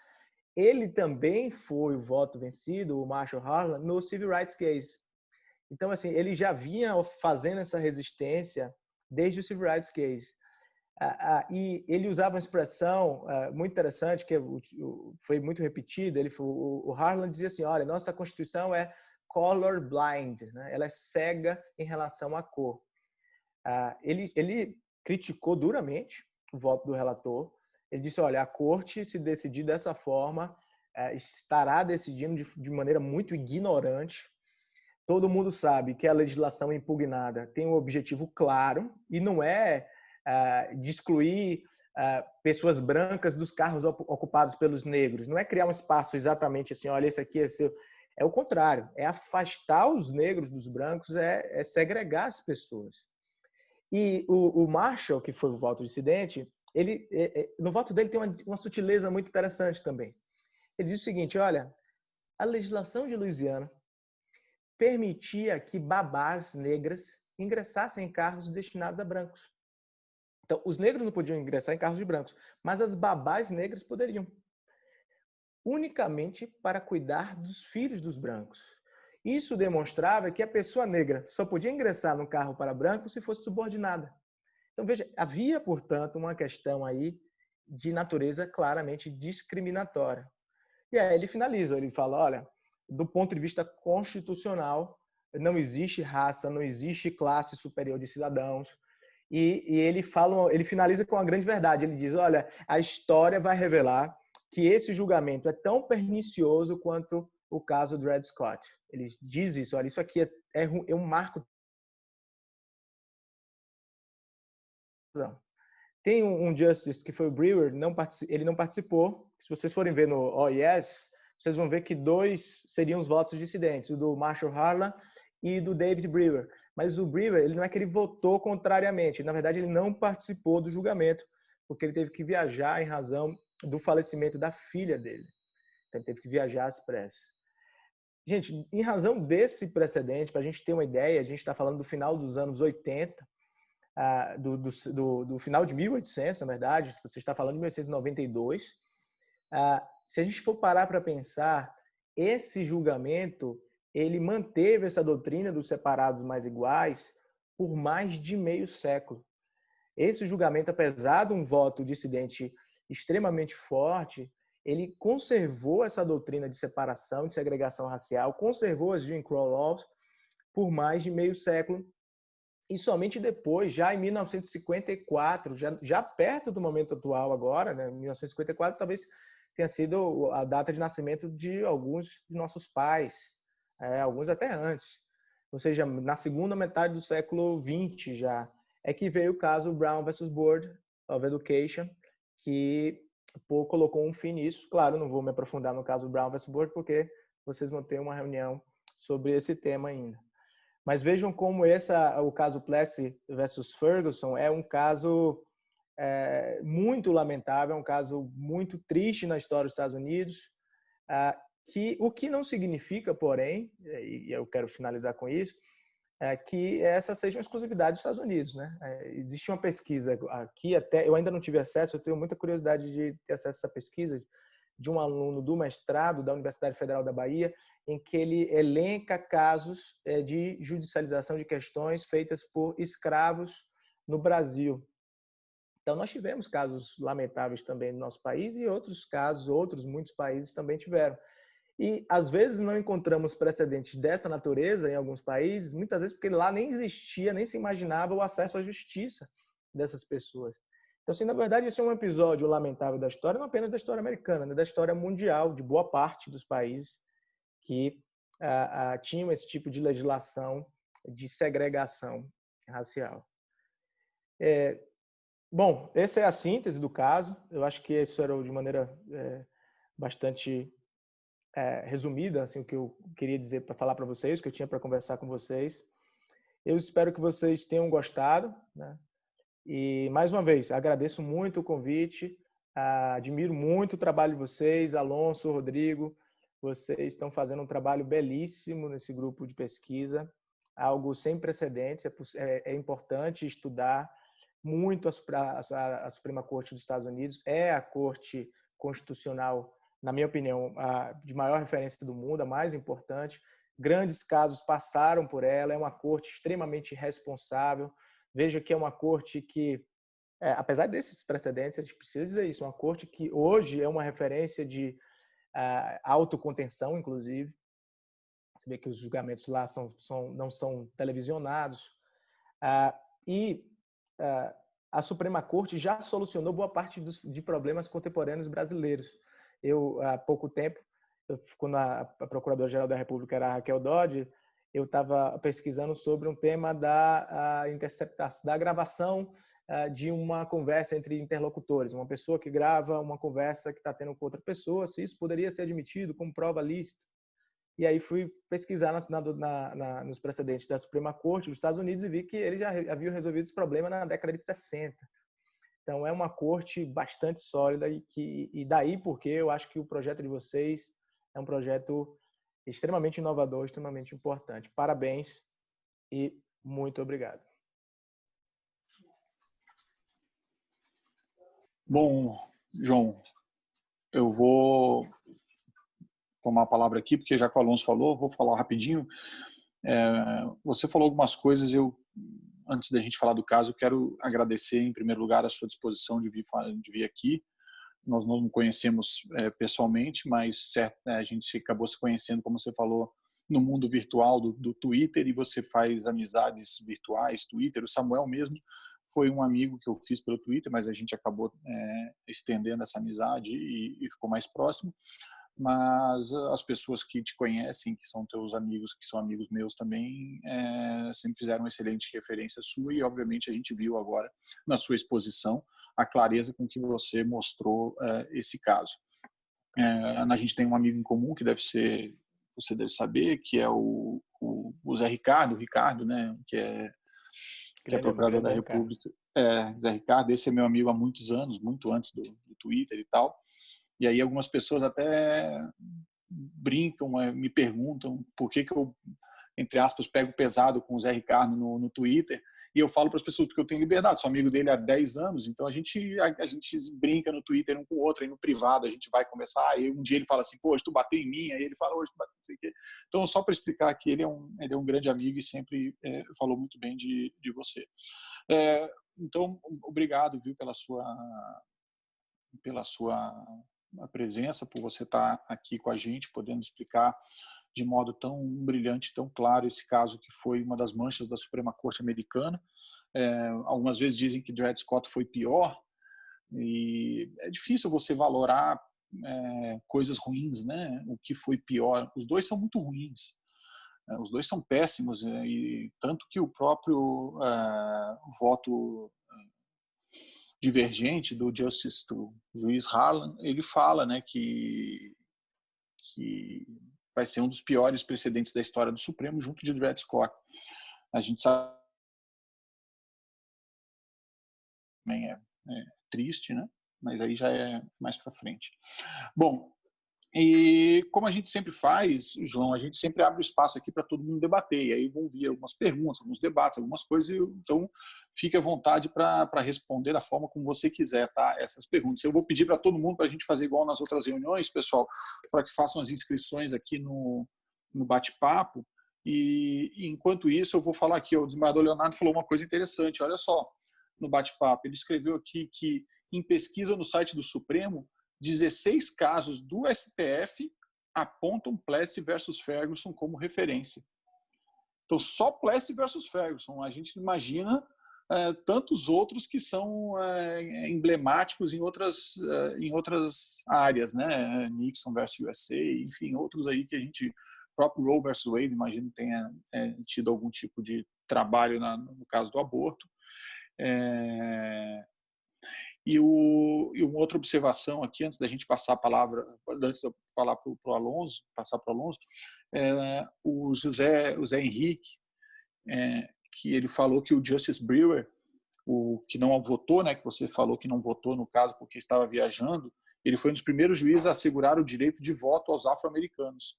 Ele também foi o voto vencido, o Marshall Harlan, no Civil Rights Case. Então, assim, ele já vinha fazendo essa resistência desde o Civil Rights Case. E ele usava uma expressão muito interessante, que foi muito repetida. O Harlan dizia assim, olha, nossa Constituição é color blind, né? Ela é cega em relação à cor. Ele criticou duramente o voto do relator. Ele disse, olha, a corte, se decidir dessa forma, estará decidindo de maneira muito ignorante. Todo mundo sabe que a legislação impugnada tem um objetivo claro e não é de excluir pessoas brancas dos carros ocupados pelos negros. Não é criar um espaço exatamente assim, olha, esse aqui é seu. É o contrário, é afastar os negros dos brancos, é segregar as pessoas. E o Marshall, que foi o voto dissidente, no voto dele tem uma sutileza muito interessante também. Ele diz o seguinte, olha, a legislação de Louisiana permitia que babás negras ingressassem em carros destinados a brancos. Então, os negros não podiam ingressar em carros de brancos, mas as babás negras poderiam. Unicamente para cuidar dos filhos dos brancos. Isso demonstrava que a pessoa negra só podia ingressar no carro para branco se fosse subordinada. Então, veja, havia, portanto, uma questão aí de natureza claramente discriminatória. E aí ele finaliza, ele fala, olha, do ponto de vista constitucional, não existe raça, não existe classe superior de cidadãos. E ele finaliza com uma grande verdade. Ele diz, olha, a história vai revelar que esse julgamento é tão pernicioso quanto o caso do Dred Scott. Ele diz isso, olha, isso aqui é um marco. Tem um justice que foi o Brewer, ele não participou. Se vocês forem ver no OES, vocês vão ver que 2 seriam os votos dissidentes, o do Marshall Harlan e do David Brewer. Mas o Brewer, ele não é que ele votou contrariamente, na verdade ele não participou do julgamento, porque ele teve que viajar em razão do falecimento da filha dele. Então ele teve que viajar às pressas. Gente, em razão desse precedente, para a gente ter uma ideia, a gente está falando do final dos anos 80, do final de 1800, na verdade, você está falando de 1892. Se a gente for parar para pensar, esse julgamento, ele manteve essa doutrina dos separados mais iguais por mais de meio século. Esse julgamento, apesar de um voto dissidente extremamente forte, ele conservou essa doutrina de separação, de segregação racial, conservou as Jim Crow Laws por mais de meio século. E somente depois, já em 1954, já perto do momento atual agora, né, 1954 talvez tenha sido a data de nascimento de alguns de nossos pais, alguns até antes. Ou seja, na segunda metade do século XX já, é que veio o caso Brown versus Board of Education, que colocou um fim nisso. Claro, não vou me aprofundar no caso Brown versus Board, porque vocês vão ter uma reunião sobre esse tema ainda. Mas vejam como o caso Plessy versus Ferguson é um caso muito lamentável, é um caso muito triste na história dos Estados Unidos, o que não significa, porém, e eu quero finalizar com isso, que essa seja uma exclusividade dos Estados Unidos, né? Existe uma pesquisa aqui, até eu ainda não tive acesso, eu tenho muita curiosidade de ter acesso a essa pesquisa, de um aluno do mestrado da Universidade Federal da Bahia, em que ele elenca casos de judicialização de questões feitas por escravos no Brasil. Então, nós tivemos casos lamentáveis também no nosso país e outros casos, muitos países também tiveram. E, às vezes, não encontramos precedentes dessa natureza em alguns países, muitas vezes porque lá nem existia, nem se imaginava o acesso à justiça dessas pessoas. Então, assim, na verdade, esse é um episódio lamentável da história, não apenas da história americana, né, da história mundial, de boa parte dos países que tinham esse tipo de legislação de segregação racial. Bom, essa é a síntese do caso. Eu acho que isso era de maneira bastante resumida, assim, o que eu queria dizer para falar para vocês, o que eu tinha para conversar com vocês. Eu espero que vocês tenham gostado, né? E, mais uma vez, agradeço muito o convite, admiro muito o trabalho de vocês, Alonso, Rodrigo, vocês estão fazendo um trabalho belíssimo nesse grupo de pesquisa, algo sem precedentes, é importante estudar muito a Suprema Corte dos Estados Unidos, é a Corte Constitucional, na minha opinião, de maior referência do mundo, a mais importante. Grandes casos passaram por ela, é uma corte extremamente responsável. Veja que é uma corte que, apesar desses precedentes, a gente precisa dizer isso, uma corte que hoje é uma referência de autocontenção, inclusive. Você vê que os julgamentos lá não são televisionados. A Suprema Corte já solucionou boa parte de problemas contemporâneos brasileiros. Há pouco tempo, quando a Procuradora-Geral da República era a Raquel Dodge, eu estava pesquisando sobre um tema da interceptação, da gravação de uma conversa entre interlocutores. Uma pessoa que grava uma conversa que está tendo com outra pessoa, se isso poderia ser admitido como prova lícita. E aí fui pesquisar nos precedentes da Suprema Corte dos Estados Unidos e vi que eles já haviam resolvido esse problema na década de 60. Então, é uma corte bastante sólida e daí porque eu acho que o projeto de vocês é um projeto extremamente inovador, extremamente importante. Parabéns e muito obrigado. Bom, João, eu vou tomar a palavra aqui, porque já que o Alonso falou, vou falar rapidinho. Você falou algumas coisas, antes da gente falar do caso, quero agradecer, em primeiro lugar, a sua disposição de vir aqui. Nós não nos conhecemos pessoalmente, mas a gente acabou se conhecendo, como você falou, no mundo virtual do Twitter, e você faz amizades virtuais, Twitter. O Samuel mesmo foi um amigo que eu fiz pelo Twitter, mas a gente acabou estendendo essa amizade e ficou mais próximo. Mas as pessoas que te conhecem, que são teus amigos, que são amigos meus também, sempre fizeram uma excelente referência sua, e obviamente a gente viu agora na sua exposição a clareza com que você mostrou esse caso. A gente tem um amigo em comum que você deve saber, que é o Zé Ricardo, né, que é procurador da República. Zé Ricardo, esse é meu amigo há muitos anos, muito antes do Twitter e tal. E aí algumas pessoas até brincam, me perguntam por que eu, entre aspas, pego pesado com o Zé Ricardo no Twitter. E eu falo para as pessoas porque eu tenho liberdade, sou amigo dele há 10 anos, então a gente brinca no Twitter um com o outro, aí no privado a gente vai conversar, aí um dia ele fala assim, pô, hoje tu bateu em mim, aí ele fala, hoje tu bateu não sei o quê. Então, só para explicar que ele é um grande amigo e sempre falou muito bem de você. Então, obrigado, viu, pela sua presença, por você estar aqui com a gente, podendo explicar de modo tão brilhante, tão claro esse caso que foi uma das manchas da Suprema Corte americana. Algumas vezes dizem que Dred Scott foi pior, e é difícil você valorar coisas ruins, né? O que foi pior. Os dois são muito ruins. Os dois são péssimos, e tanto que o próprio voto divergente do juiz Harlan, ele fala, né, que vai ser um dos piores precedentes da história do Supremo, junto de Dred Scott. A gente sabe também é triste, né? Mas aí já é mais para frente. Bom, e como a gente sempre faz, João, a gente sempre abre o espaço aqui para todo mundo debater, e aí vão vir algumas perguntas, alguns debates, algumas coisas, então fique à vontade para responder da forma como você quiser, tá? Essas perguntas. Eu vou pedir para todo mundo para a gente fazer igual nas outras reuniões, pessoal, para que façam as inscrições aqui no bate-papo, e enquanto isso eu vou falar aqui, o desembargador Leonardo falou uma coisa interessante, olha só, no bate-papo. Ele escreveu aqui que, em pesquisa no site do Supremo, 16 casos do STF apontam Plessy versus Ferguson como referência. Então, só Plessy versus Ferguson. A gente imagina tantos outros que são emblemáticos em outras áreas, né? Nixon versus USA, enfim, outros aí que a gente, próprio Roe versus Wade, imagino tenha tido algum tipo de trabalho no caso do aborto. E uma outra observação aqui, antes da gente passar a palavra, antes de eu falar para o Alonso, passar para o Alonso, o José Henrique, que ele falou que o Justice Brewer, o que não votou, né, que você falou que não votou no caso porque estava viajando, ele foi um dos primeiros juízes a assegurar o direito de voto aos afro-americanos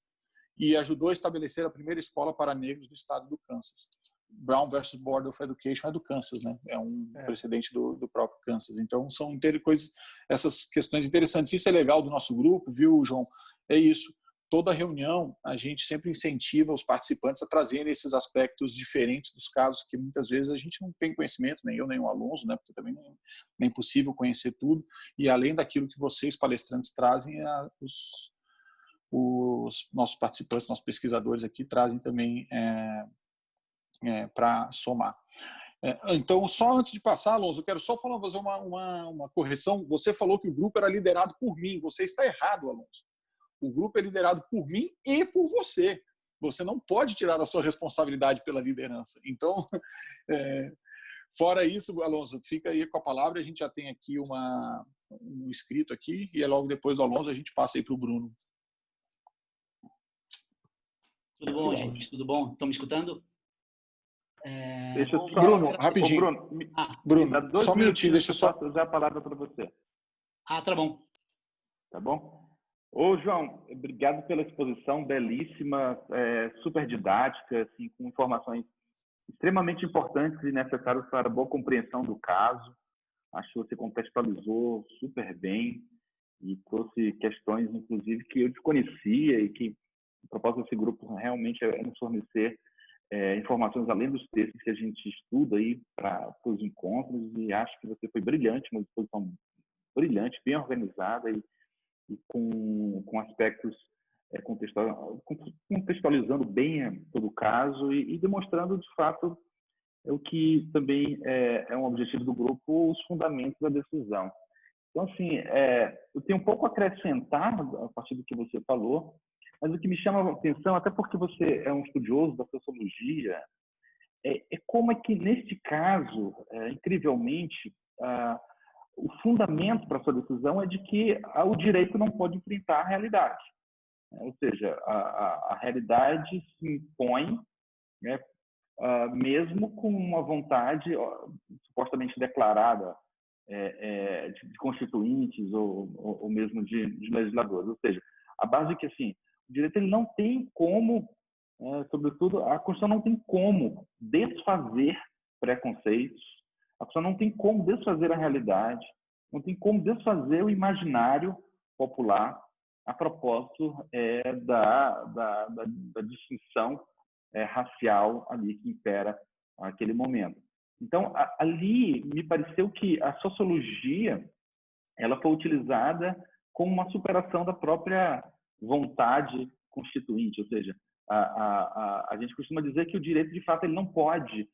e ajudou a estabelecer a primeira escola para negros no estado do Kansas. Brown versus Board of Education é do Kansas, né? É um precedente do próprio Kansas. Então, são essas questões interessantes. Isso é legal do nosso grupo, viu, João? É isso. Toda reunião, a gente sempre incentiva os participantes a trazerem esses aspectos diferentes dos casos que muitas vezes a gente não tem conhecimento, nem eu, nem o Alonso, né? Porque também nem é possível conhecer tudo. E além daquilo que vocês, palestrantes, trazem, os nossos participantes, nossos pesquisadores aqui trazem também para somar. Então, só antes de passar, Alonso, eu quero só fazer uma correção. Você falou que o grupo era liderado por mim. Você está errado, Alonso. O grupo é liderado por mim e por você. Você não pode tirar a sua responsabilidade pela liderança. Então, fora isso, Alonso, fica aí com a palavra. A gente já tem aqui um escrito aqui e logo depois do Alonso a gente passa aí para o Bruno. Tudo bom, gente? Tudo bom? Estão me escutando? Bruno, rapidinho. Bruno, só um minutinho, deixa eu só usar a palavra para você. Tá bom. Tá bom? Ô, João, obrigado pela exposição belíssima, super didática, assim, com informações extremamente importantes e necessárias para a boa compreensão do caso. Acho que você contextualizou super bem e trouxe questões, inclusive, que eu desconhecia e que o propósito desse grupo realmente é nos fornecer informações além dos textos que a gente estuda aí para os encontros, e acho que você foi brilhante, uma exposição brilhante, bem organizada e com aspectos contextualizando bem todo o caso e demonstrando, de fato, o que também é um objetivo do grupo, os fundamentos da decisão. Então, assim, eu tenho um pouco a acrescentar a partir do que você falou, mas o que me chama a atenção, até porque você é um estudioso da sociologia, é como é que, neste caso, incrivelmente, o fundamento para a sua decisão é de que o direito não pode enfrentar a realidade. Ou seja, a realidade se impõe, né, mesmo com uma vontade supostamente declarada de constituintes ou mesmo de legisladores. Ou seja, a base é que assim, o direito ele não tem como, sobretudo, a Constituição não tem como desfazer preconceitos, a Constituição não tem como desfazer a realidade, não tem como desfazer o imaginário popular a propósito da distinção racial ali que impera naquele momento. Então, ali me pareceu que a sociologia ela foi utilizada como uma superação da própria vontade constituinte, ou seja, a gente costuma dizer que o direito, de fato, ele não pode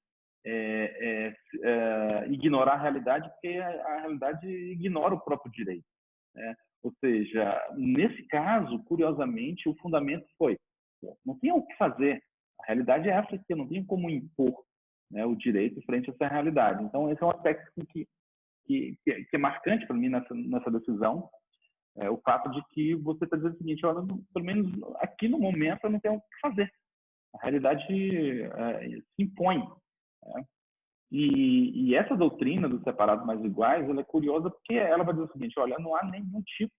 ignorar a realidade, porque a realidade ignora o próprio direito, né? Ou seja, nesse caso, curiosamente, o fundamento foi: não tem o que fazer, a realidade é essa aqui, eu não tenho como impor, né, o direito frente a essa realidade. Então, esse é um aspecto que é marcante para mim nessa decisão, o fato de que você está dizendo o seguinte: olha, pelo menos aqui no momento eu não tenho o que fazer, a realidade se impõe, né? E essa doutrina dos separados mais iguais, ela é curiosa porque ela vai dizer o seguinte: olha, não há nenhum tipo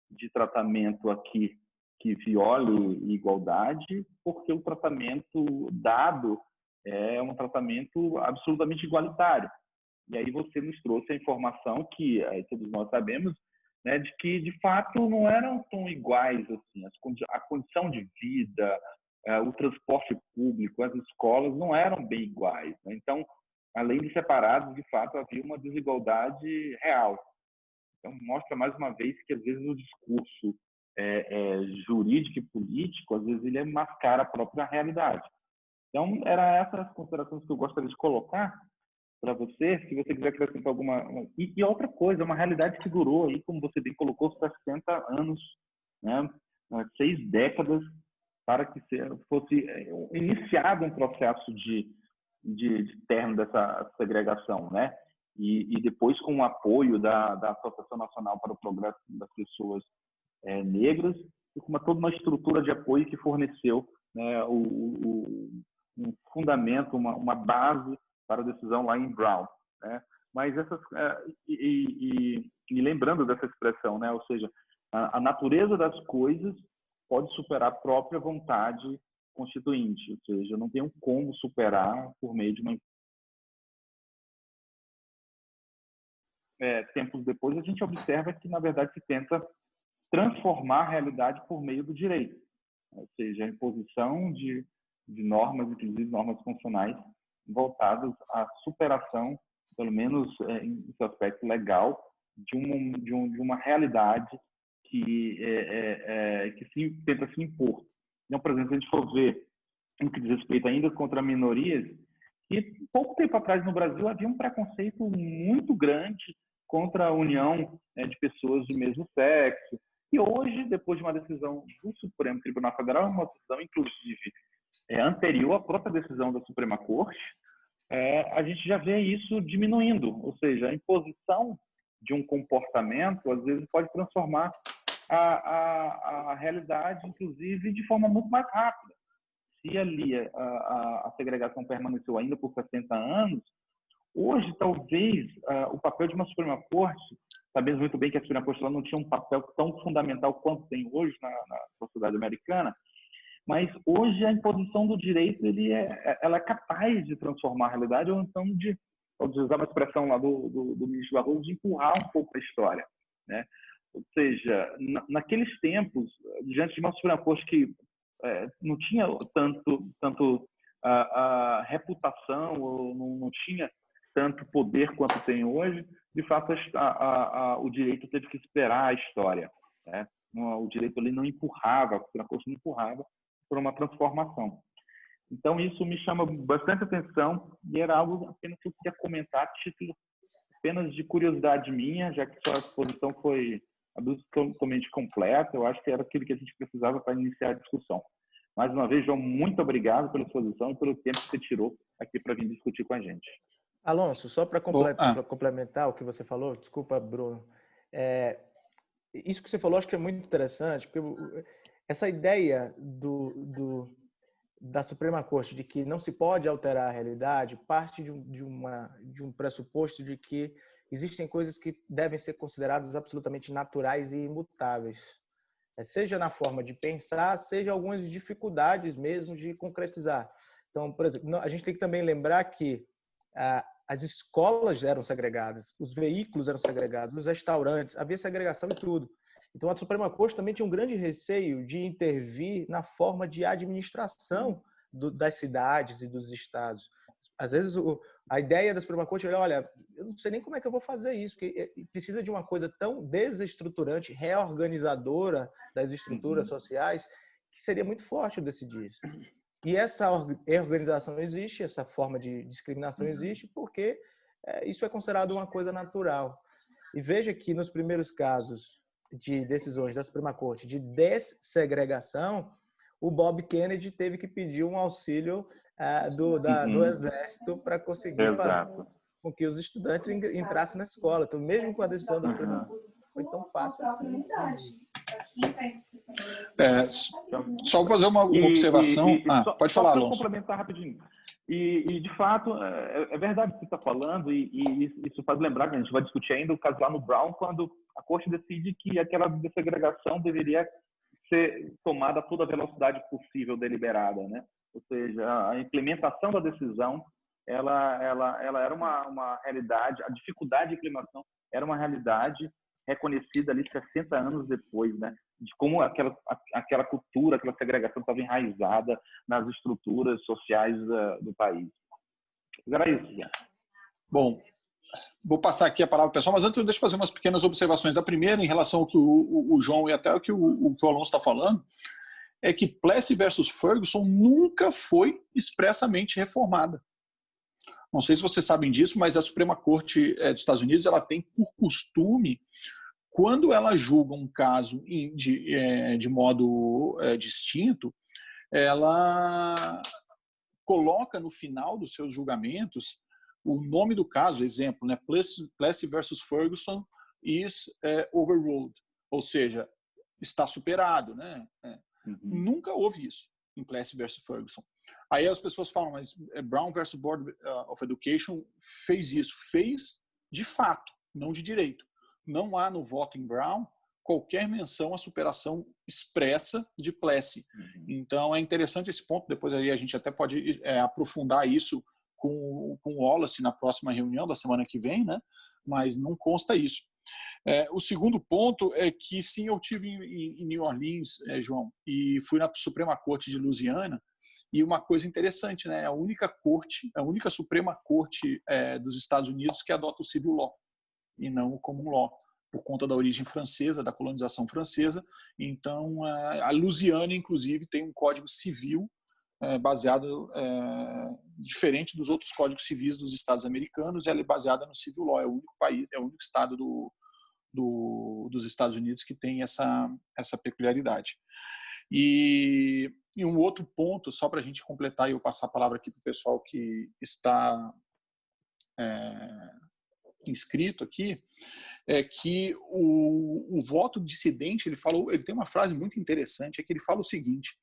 de tratamento aqui que viole igualdade, porque o tratamento dado é um tratamento absolutamente igualitário. E aí você nos trouxe a informação que todos nós sabemos, né, de que de fato não eram tão iguais assim, a condição de vida, o transporte público, as escolas não eram bem iguais, né? Então além de separados, de fato, havia uma desigualdade real. Então, mostra mais uma vez que, às vezes, o discurso jurídico e político, às vezes, ele mascara a própria realidade. Então, eram essas as considerações que eu gostaria de colocar para você, se você quiser acrescentar alguma... E outra coisa, uma realidade que durou aí, como você bem colocou, 60 anos, né? 6 décadas, para que fosse iniciado um processo de término dessa segregação, né? E depois, com o apoio da Associação Nacional para o Progresso das Pessoas Negras, e com toda uma estrutura de apoio que forneceu, né, um fundamento, uma base para a decisão lá em Brown, né? Mas lembrando dessa expressão, né? Ou seja, a natureza das coisas pode superar a própria vontade constituinte, ou seja, não tem como superar por meio de uma... tempos depois, a gente observa que, na verdade, se tenta transformar a realidade por meio do direito, ou seja, a imposição de normas, inclusive normas constitucionais, voltadas à superação, pelo menos em seu aspecto legal, de uma realidade que tenta se impor. Então, por exemplo, se a gente for ver no que diz respeito ainda contra minorias, que pouco tempo atrás no Brasil havia um preconceito muito grande contra a união de pessoas do mesmo sexo. E hoje, depois de uma decisão do Supremo Tribunal Federal, uma decisão, inclusive, anterior à própria decisão da Suprema Corte, a gente já vê isso diminuindo. Ou seja, a imposição de um comportamento, às vezes, pode transformar a realidade, inclusive, de forma muito mais rápida. Se ali a segregação permaneceu ainda por 60 anos, hoje, talvez, o papel de uma Suprema Corte, sabemos muito bem que a Suprema Corte não tinha um papel tão fundamental quanto tem hoje na sociedade americana, mas hoje a imposição do direito ela é capaz de transformar a realidade, ou então de usar uma expressão lá do ministro Barroso, de empurrar um pouco a história, né? Ou seja, naqueles tempos, diante de uma Suprema Corte que não tinha tanto a reputação, ou não tinha tanto poder quanto tem hoje, de fato o direito teve que esperar a história, né? O direito ali não empurrava, a Suprema Corte não empurrava por uma transformação. Então, isso me chama bastante atenção e era algo apenas que eu queria comentar, a título apenas de curiosidade minha, já que sua exposição foi absolutamente completa. Eu acho que era aquilo que a gente precisava para iniciar a discussão. Mais uma vez, João, muito obrigado pela exposição e pelo tempo que você tirou aqui para vir discutir com a gente. Alonso, só para complementar o que você falou, desculpa, Bruno, isso que você falou acho que é muito interessante, porque essa ideia da Suprema Corte de que não se pode alterar a realidade parte de um pressuposto de que existem coisas que devem ser consideradas absolutamente naturais e imutáveis, seja na forma de pensar, seja algumas dificuldades mesmo de concretizar. Então, por exemplo, a gente tem que também lembrar que as escolas eram segregadas, os veículos eram segregados, os restaurantes, havia segregação em tudo. Então, a Suprema Corte também tinha um grande receio de intervir na forma de administração das cidades e dos estados. Às vezes, a ideia da Suprema Corte é, olha, eu não sei nem como é que eu vou fazer isso, porque precisa de uma coisa tão desestruturante, reorganizadora das estruturas sociais, que seria muito forte decidir isso. E essa reorganização existe, essa forma de discriminação existe, porque isso é considerado uma coisa natural. E veja que nos primeiros casos de decisões da Suprema Corte de dessegregação, o Bob Kennedy teve que pedir um auxílio do Exército para conseguir fazer com que os estudantes entrassem na escola. Então, mesmo com a decisão da Suprema Corte, foi tão fácil assim. Só fazer uma observação. Pode falar, Alonso. Só complementar rapidinho. E de fato, é verdade o que você está falando, e isso faz lembrar que a gente vai discutir ainda o caso lá no Brown, quando a Corte decide que aquela dessegregação deveria ser tomada a toda a velocidade possível deliberada, né? Ou seja, a implementação da decisão, ela era uma realidade, a dificuldade de implementação era uma realidade reconhecida ali 60 anos depois, né? De como aquela cultura, aquela segregação estava enraizada nas estruturas sociais do país. Era isso, já. Bom, vou passar aqui a palavra para o pessoal, mas antes eu deixo fazer umas pequenas observações. A primeira, em relação ao que o João e até o que o Alonso está falando, é que Plessy versus Ferguson nunca foi expressamente reformada. Não sei se vocês sabem disso, mas a Suprema Corte dos Estados Unidos ela tem por costume, quando ela julga um caso de modo distinto, ela coloca no final dos seus julgamentos o nome do caso, exemplo, né? Plessy versus Ferguson is overruled, ou seja, está superado, né? Nunca houve isso em Plessy versus Ferguson. Aí as pessoas falam, mas Brown versus Board of Education fez isso. Fez de fato, não de direito. Não há no voto em Brown qualquer menção à superação expressa de Plessy. Então é interessante esse ponto, depois aí a gente até pode aprofundar isso com o Wallace na próxima reunião da semana que vem, né? Mas não consta isso. O segundo ponto é que sim, eu estive em New Orleans, João, e fui na Suprema Corte de Louisiana, e uma coisa interessante, né? A única Suprema Corte dos Estados Unidos que adota o civil law e não o common law, por conta da origem francesa, da colonização francesa. Então, a Louisiana, inclusive, tem um código civil baseado diferente dos outros códigos civis dos estados americanos. Ela é baseada no civil law. É o único país, é o único estado dos Estados Unidos que tem essa peculiaridade. E um outro ponto, só para a gente completar e eu passar a palavra aqui para o pessoal que está inscrito aqui, é que o voto dissidente, ele tem uma frase muito interessante, é que ele fala o seguinte: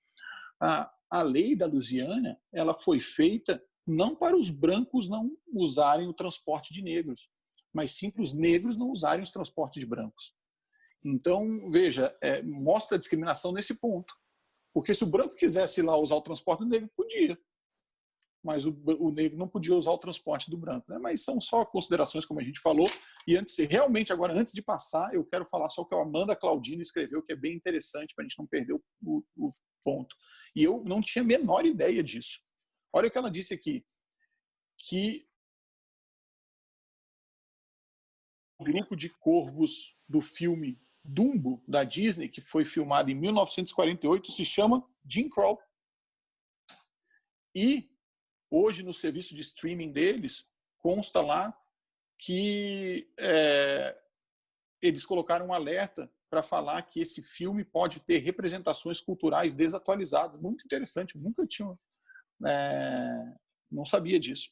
a lei da Louisiana, ela foi feita não para os brancos não usarem o transporte de negros, mas sim para os negros não usarem os transportes de brancos. Então, veja, mostra a discriminação nesse ponto. Porque se o branco quisesse ir lá usar o transporte do negro, podia. Mas o negro não podia usar o transporte do branco. Né? Mas são só considerações, como a gente falou. E realmente, agora, antes de passar, eu quero falar só o que a Amanda Claudino escreveu, que é bem interessante para a gente não perder o ponto. E eu não tinha a menor ideia disso. Olha o que ela disse aqui. Que o grupo de corvos do filme Dumbo, da Disney, que foi filmado em 1948, se chama Jim Crow. E hoje, no serviço de streaming deles, consta lá que eles colocaram um alerta para falar que esse filme pode ter representações culturais desatualizadas. Muito interessante, nunca tinha... não sabia disso.